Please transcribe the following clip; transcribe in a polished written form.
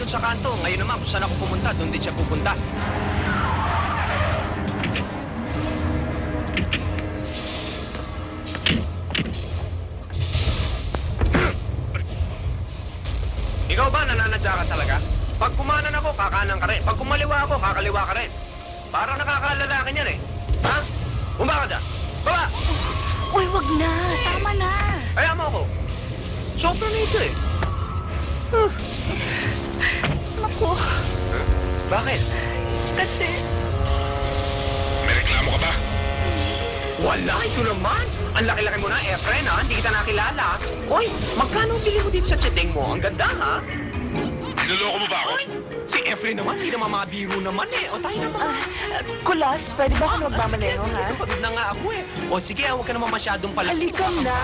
doon sa kanto. Ngayon naman, kung saan ako pumunta, doon din siya pupunta. Ikaw ba, nananadya ka talaga? Pag kumanan ako, kakanan ka rin. Pag kumaliwa ako, kakaliwa ka rin. Parang nakakalalaki niyan eh. Ha? Bumaba ka dyan. Baba! Uy, wag na. Tama na. Kaya mo ako. Sobra na ito eh. Naku, Bakit? kasi... May reklamo ka ba? Wala, ito naman. Ang laki-laki mo na, Efren, ha? Hindi kita nakilala. Hoy, magkano bili mo dito sa chedeng mo? Ang ganda, ha? Niloloko mo ba ako? Hoy, si Efren naman, hindi naman mabiro naman eh. O tayo naman. Kulas, pwede ba kami magmamaneho, Sige, ha? pagod na nga ako eh. O sige, huwag ka naman masyadong palaki. Halika na.